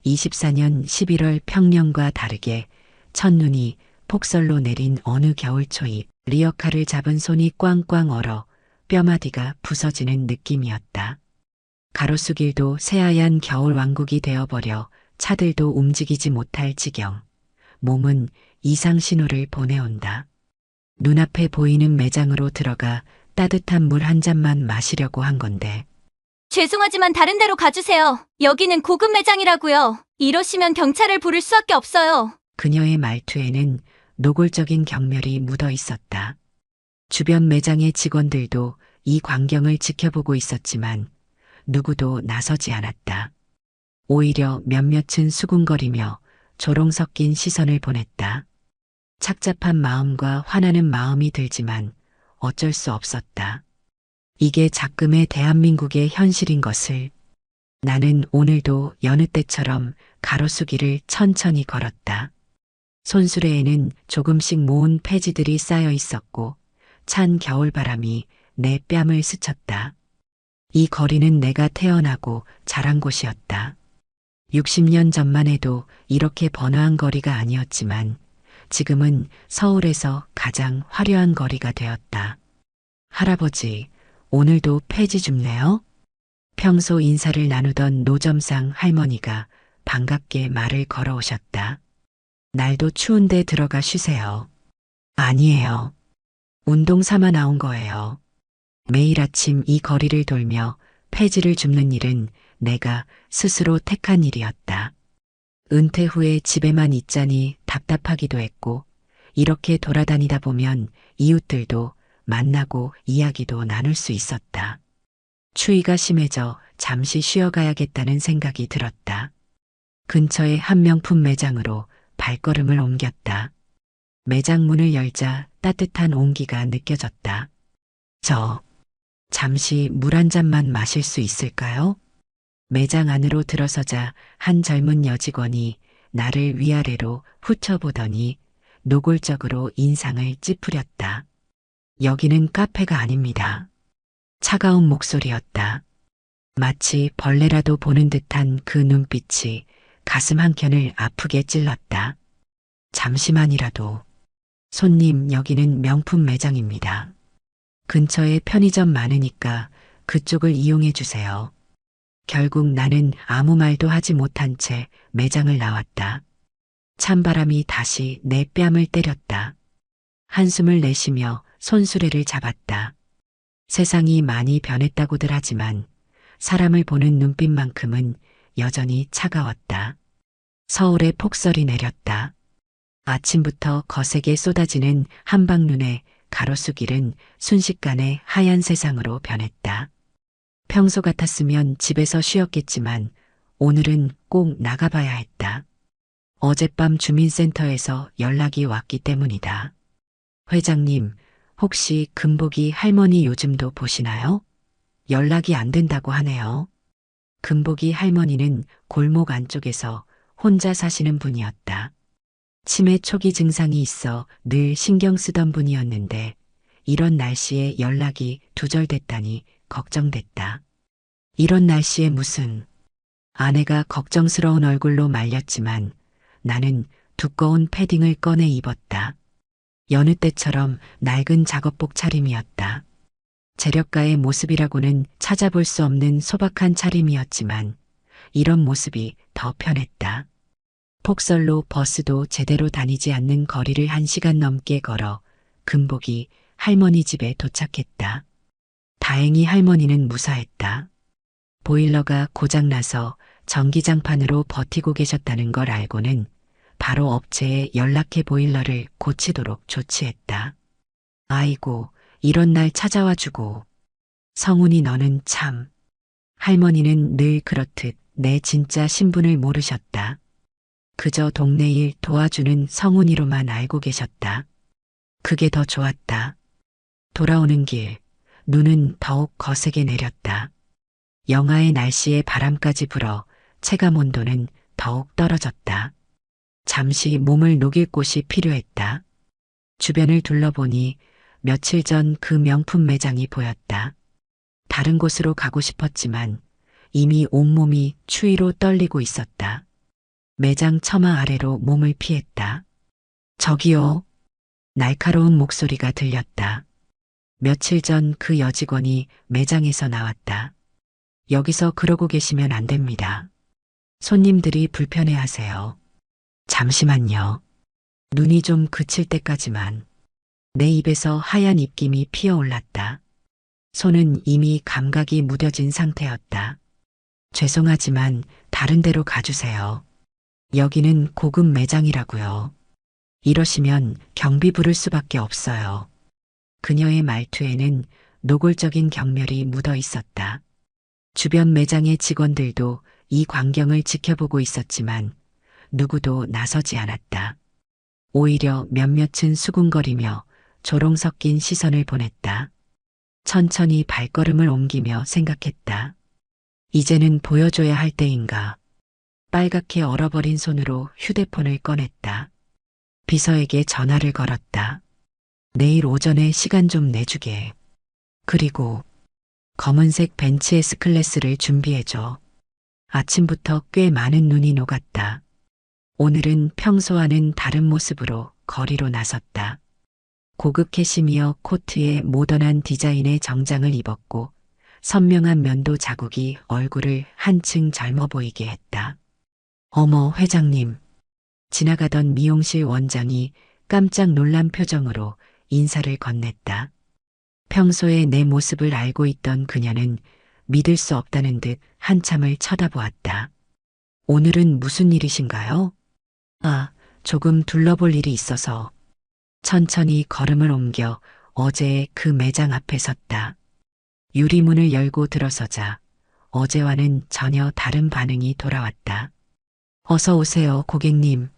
24년 11월 평년과 다르게 첫눈이 폭설로 내린 어느 겨울 초입, 리어카를 잡은 손이 꽝꽝 얼어 뼈마디가 부서지는 느낌이었다. 가로수길도 새하얀 겨울 왕국이 되어버려 차들도 움직이지 못할 지경. 몸은 이상 신호를 보내온다. 눈앞에 보이는 매장으로 들어가 따뜻한 물 한 잔만 마시려고 한 건데 죄송하지만 다른 데로 가주세요. 여기는 고급 매장이라고요. 이러시면 경찰을 부를 수밖에 없어요. 그녀의 말투에는 노골적인 경멸이 묻어 있었다. 주변 매장의 직원들도 이 광경을 지켜보고 있었지만 누구도 나서지 않았다. 오히려 몇몇은 수군거리며 조롱 섞인 시선을 보냈다. 착잡한 마음과 화나는 마음이 들지만 어쩔 수 없었다. 이게 작금의 대한민국의 현실인 것을. 나는 오늘도 여느 때처럼 가로수길을 천천히 걸었다. 손수레에는 조금씩 모은 폐지들이 쌓여 있었고 찬 겨울바람이 내 뺨을 스쳤다. 이 거리는 내가 태어나고 자란 곳이었다. 60년 전만 해도 이렇게 번화한 거리가 아니었지만 지금은 서울에서 가장 화려한 거리가 되었다. 할아버지, 오늘도 폐지 줍네요? 평소 인사를 나누던 노점상 할머니가 반갑게 말을 걸어오셨다. 날도 추운데 들어가 쉬세요. 아니에요. 운동 삼아 나온 거예요. 매일 아침 이 거리를 돌며 폐지를 줍는 일은 내가 스스로 택한 일이었다. 은퇴 후에 집에만 있자니 답답하기도 했고 이렇게 돌아다니다 보면 이웃들도 만나고 이야기도 나눌 수 있었다. 추위가 심해져 잠시 쉬어가야겠다는 생각이 들었다. 근처의 한 명품 매장으로 발걸음을 옮겼다. 매장 문을 열자 따뜻한 온기가 느껴졌다. 잠시 물 한 잔만 마실 수 있을까요? 매장 안으로 들어서자 한 젊은 여직원이 나를 위아래로 훑어보더니 노골적으로 인상을 찌푸렸다. 여기는 카페가 아닙니다. 차가운 목소리였다. 마치 벌레라도 보는 듯한 그 눈빛이 가슴 한켠을 아프게 찔렀다. 잠시만이라도. 손님, 여기는 명품 매장입니다. 근처에 편의점 많으니까 그쪽을 이용해 주세요. 결국 나는 아무 말도 하지 못한 채 매장을 나왔다. 찬바람이 다시 내 뺨을 때렸다. 한숨을 내쉬며 손수레를 잡았다. 세상이 많이 변했다고들 하지만 사람을 보는 눈빛만큼은 여전히 차가웠다. 서울에 폭설이 내렸다. 아침부터 거세게 쏟아지는 한방눈에 가로수길은 순식간에 하얀 세상으로 변했다. 평소 같았으면 집에서 쉬었겠지만 오늘은 꼭 나가봐야 했다. 어젯밤 주민센터에서 연락이 왔기 때문이다. 회장님, 혹시 금복이 할머니 요즘도 보시나요? 연락이 안 된다고 하네요. 금복이 할머니는 골목 안쪽에서 혼자 사시는 분이었다. 치매 초기 증상이 있어 늘 신경 쓰던 분이었는데 이런 날씨에 연락이 두절됐다니 걱정됐다. 이런 날씨에 무슨. 아내가 걱정스러운 얼굴로 말렸지만 나는 두꺼운 패딩을 꺼내 입었다. 여느 때처럼 낡은 작업복 차림이었다. 재력가의 모습이라고는 찾아볼 수 없는 소박한 차림이었지만 이런 모습이 더 편했다. 폭설로 버스도 제대로 다니지 않는 거리를 1시간 넘게 걸어 금복이 할머니 집에 도착했다. 다행히 할머니는 무사했다. 보일러가 고장나서 전기장판으로 버티고 계셨다는 걸 알고는 바로 업체에 연락해 보일러를 고치도록 조치했다. 아이고, 이런 날 찾아와 주고. 성훈이 너는 참. 할머니는 늘 그렇듯 내 진짜 신분을 모르셨다. 그저 동네 일 도와주는 성훈이로만 알고 계셨다. 그게 더 좋았다. 돌아오는 길, 눈은 더욱 거세게 내렸다. 영하의 날씨에 바람까지 불어 체감 온도는 더욱 떨어졌다. 잠시 몸을 녹일 곳이 필요했다. 주변을 둘러보니 며칠 전 그 명품 매장이 보였다. 다른 곳으로 가고 싶었지만 이미 온몸이 추위로 떨리고 있었다. 매장 처마 아래로 몸을 피했다. 저기요. 날카로운 목소리가 들렸다. 며칠 전 그 여직원이 매장에서 나왔다. 여기서 그러고 계시면 안 됩니다. 손님들이 불편해하세요. 잠시만요. 눈이 좀 그칠 때까지만. 내 입에서 하얀 입김이 피어올랐다. 손은 이미 감각이 무뎌진 상태였다. 죄송하지만 다른 데로 가주세요. 여기는 고급 매장이라고요. 이러시면 경비 부를 수밖에 없어요. 그녀의 말투에는 노골적인 경멸이 묻어 있었다. 주변 매장의 직원들도 이 광경을 지켜보고 있었지만 누구도 나서지 않았다. 오히려 몇몇은 수군거리며 조롱 섞인 시선을 보냈다. 천천히 발걸음을 옮기며 생각했다. 이제는 보여줘야 할 때인가. 빨갛게 얼어버린 손으로 휴대폰을 꺼냈다. 비서에게 전화를 걸었다. 내일 오전에 시간 좀 내주게. 그리고 검은색 벤츠 S클래스를 준비해줘. 아침부터 꽤 많은 눈이 녹았다. 오늘은 평소와는 다른 모습으로 거리로 나섰다. 고급 캐시미어 코트에 모던한 디자인의 정장을 입었고 선명한 면도 자국이 얼굴을 한층 젊어 보이게 했다. 어머, 회장님. 지나가던 미용실 원장이 깜짝 놀란 표정으로 인사를 건넸다. 평소에 내 모습을 알고 있던 그녀는 믿을 수 없다는 듯 한참을 쳐다보았다. 오늘은 무슨 일이신가요? 아, 조금 둘러볼 일이 있어서. 천천히 걸음을 옮겨 어제의 그 매장 앞에 섰다. 유리문을 열고 들어서자 어제와는 전혀 다른 반응이 돌아왔다. 어서 오세요, 고객님.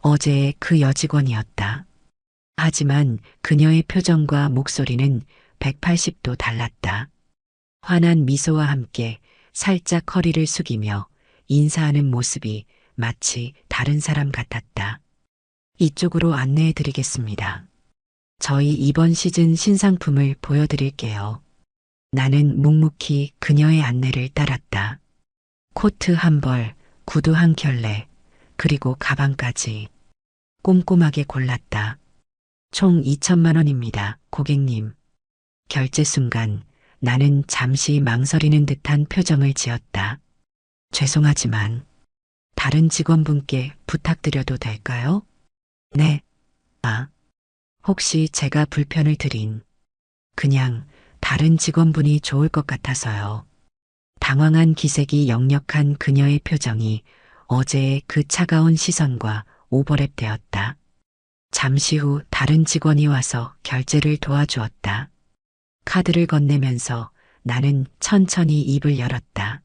어제의 그 여직원이었다. 하지만 그녀의 표정과 목소리는 180도 달랐다. 환한 미소와 함께 살짝 허리를 숙이며 인사하는 모습이 마치 다른 사람 같았다. 이쪽으로 안내해 드리겠습니다. 저희 이번 시즌 신상품을 보여드릴게요. 나는 묵묵히 그녀의 안내를 따랐다. 코트 한 벌, 구두 한 켤레, 그리고 가방까지 꼼꼼하게 골랐다. 총 2천만 원입니다, 고객님. 결제 순간 나는 잠시 망설이는 듯한 표정을 지었다. 죄송하지만 다른 직원분께 부탁드려도 될까요? 네. 아, 혹시 제가 불편을 드린 그냥 다른 직원분이 좋을 것 같아서요. 당황한 기색이 역력한 그녀의 표정이 어제의 그 차가운 시선과 오버랩되었다. 잠시 후 다른 직원이 와서 결제를 도와주었다. 카드를 건네면서 나는 천천히 입을 열었다.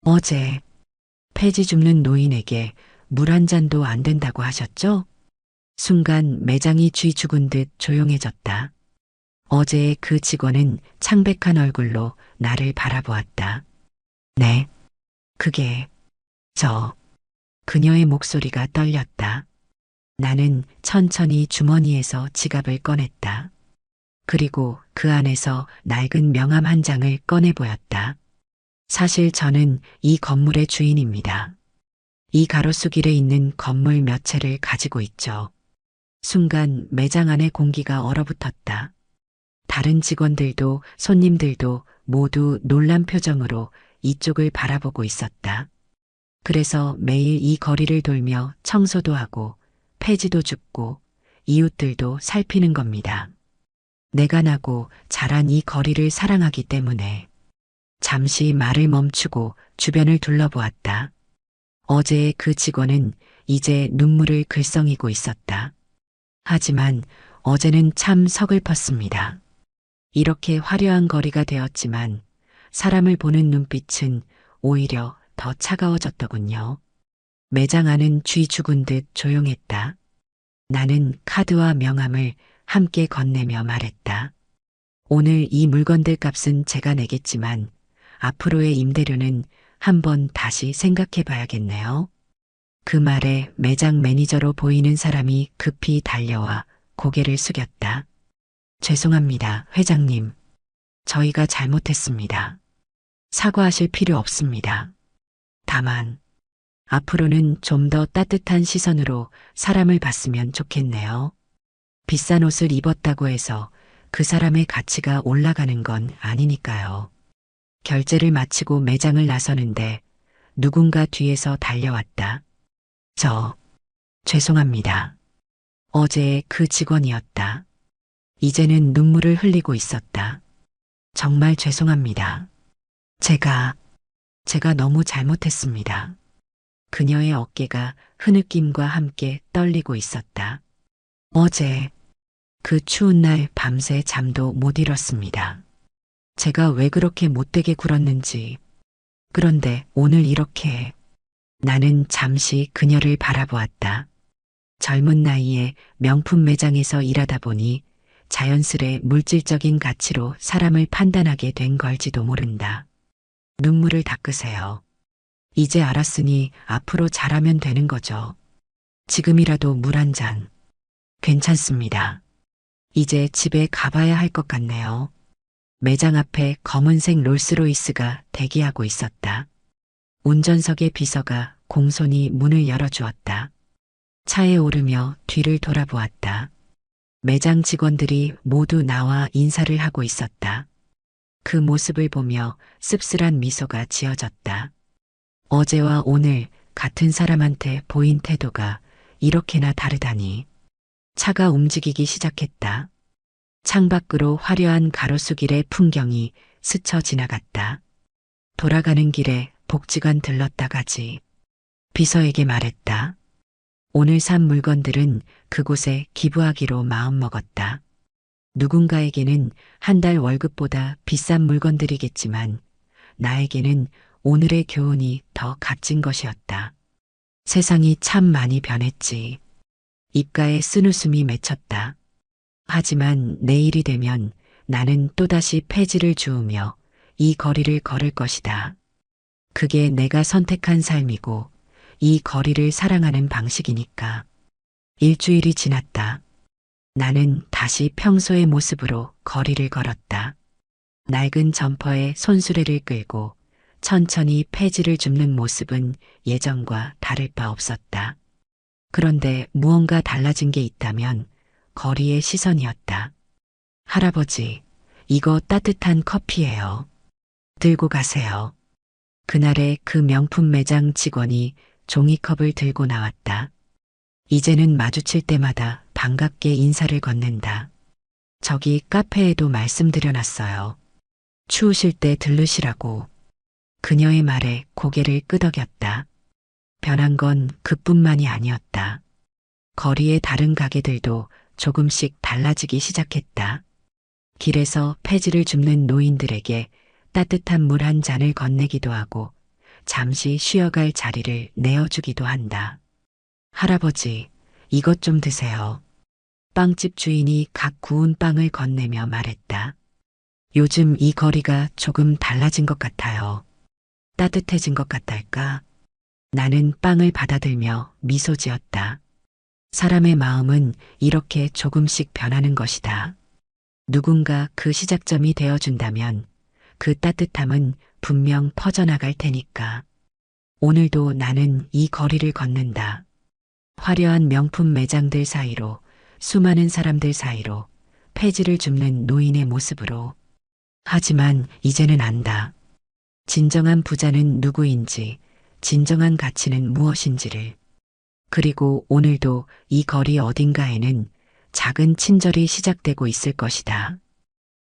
어제 폐지 줍는 노인에게 물 한 잔도 안 된다고 하셨죠? 순간 매장이 쥐 죽은 듯 조용해졌다. 어제의 그 직원은 창백한 얼굴로 나를 바라보았다. 네, 그게 그녀의 목소리가 떨렸다. 나는 천천히 주머니에서 지갑을 꺼냈다. 그리고 그 안에서 낡은 명함 한 장을 꺼내 보였다. 사실 저는 이 건물의 주인입니다. 이 가로수길에 있는 건물 몇 채를 가지고 있죠. 순간 매장 안의 공기가 얼어붙었다. 다른 직원들도 손님들도 모두 놀란 표정으로 이쪽을 바라보고 있었다. 그래서 매일 이 거리를 돌며 청소도 하고 폐지도 줍고 이웃들도 살피는 겁니다. 내가 나고 자란 이 거리를 사랑하기 때문에. 잠시 말을 멈추고 주변을 둘러보았다. 어제의 그 직원은 이제 눈물을 글썽이고 있었다. 하지만 어제는 참 서글펐습니다. 이렇게 화려한 거리가 되었지만 사람을 보는 눈빛은 오히려 더 차가워졌더군요. 매장 안은 쥐 죽은 듯 조용했다. 나는 카드와 명함을 함께 건네며 말했다. 오늘 이 물건들 값은 제가 내겠지만 앞으로의 임대료는 한번 다시 생각해 봐야겠네요. 그 말에 매장 매니저로 보이는 사람이 급히 달려와 고개를 숙였다. 죄송합니다, 회장님. 저희가 잘못했습니다. 사과하실 필요 없습니다. 다만 앞으로는 좀 더 따뜻한 시선으로 사람을 봤으면 좋겠네요. 비싼 옷을 입었다고 해서 그 사람의 가치가 올라가는 건 아니니까요. 결제를 마치고 매장을 나서는데 누군가 뒤에서 달려왔다. 죄송합니다. 어제 그 직원이었다. 이제는 눈물을 흘리고 있었다. 정말 죄송합니다. 제가 너무 잘못했습니다. 그녀의 어깨가 흐느낌과 함께 떨리고 있었다. 어제 그 추운 날 밤새 잠도 못 이뤘습니다. 제가 왜 그렇게 못되게 굴었는지. 그런데 오늘 이렇게. 나는 잠시 그녀를 바라보았다. 젊은 나이에 명품 매장에서 일하다 보니 자연스레 물질적인 가치로 사람을 판단하게 된 걸지도 모른다. 눈물을 닦으세요. 이제 알았으니 앞으로 잘하면 되는 거죠. 지금이라도 물 한 잔. 괜찮습니다. 이제 집에 가봐야 할 것 같네요. 매장 앞에 검은색 롤스로이스가 대기하고 있었다. 운전석의 비서가 공손히 문을 열어주었다. 차에 오르며 뒤를 돌아보았다. 매장 직원들이 모두 나와 인사를 하고 있었다. 그 모습을 보며 씁쓸한 미소가 지어졌다. 어제와 오늘 같은 사람한테 보인 태도가 이렇게나 다르다니. 차가 움직이기 시작했다. 창밖으로 화려한 가로수길의 풍경이 스쳐 지나갔다. 돌아가는 길에 복지관 들렀다 가지. 비서에게 말했다. 오늘 산 물건들은 그곳에 기부하기로 마음먹었다. 누군가에게는 한 달 월급보다 비싼 물건들이겠지만 나에게는 오늘의 교훈이 더 값진 것이었다. 세상이 참 많이 변했지. 입가에 쓴웃음이 맺혔다. 하지만 내일이 되면 나는 또다시 폐지를 주우며 이 거리를 걸을 것이다. 그게 내가 선택한 삶이고 이 거리를 사랑하는 방식이니까. 일주일이 지났다. 나는 다시 평소의 모습으로 거리를 걸었다. 낡은 점퍼에 손수레를 끌고 천천히 폐지를 줍는 모습은 예전과 다를 바 없었다. 그런데 무언가 달라진 게 있다면 거리의 시선이었다. 할아버지, 이거 따뜻한 커피예요. 들고 가세요. 그날의 그 명품 매장 직원이 종이컵을 들고 나왔다. 이제는 마주칠 때마다 반갑게 인사를 건넨다. 저기 카페에도 말씀드려놨어요. 추우실 때 들르시라고. 그녀의 말에 고개를 끄덕였다. 변한 건 그뿐만이 아니었다. 거리의 다른 가게들도 조금씩 달라지기 시작했다. 길에서 폐지를 줍는 노인들에게 따뜻한 물 한 잔을 건네기도 하고 잠시 쉬어갈 자리를 내어주기도 한다. 할아버지, 이것 좀 드세요. 빵집 주인이 각 구운 빵을 건네며 말했다. 요즘 이 거리가 조금 달라진 것 같아요. 따뜻해진 것 같달까? 나는 빵을 받아들며 미소 지었다. 사람의 마음은 이렇게 조금씩 변하는 것이다. 누군가 그 시작점이 되어준다면 그 따뜻함은 분명 퍼져나갈 테니까. 오늘도 나는 이 거리를 걷는다. 화려한 명품 매장들 사이로, 수많은 사람들 사이로, 폐지를 줍는 노인의 모습으로. 하지만 이제는 안다. 진정한 부자는 누구인지, 진정한 가치는 무엇인지를. 그리고 오늘도 이 거리 어딘가에는 작은 친절이 시작되고 있을 것이다.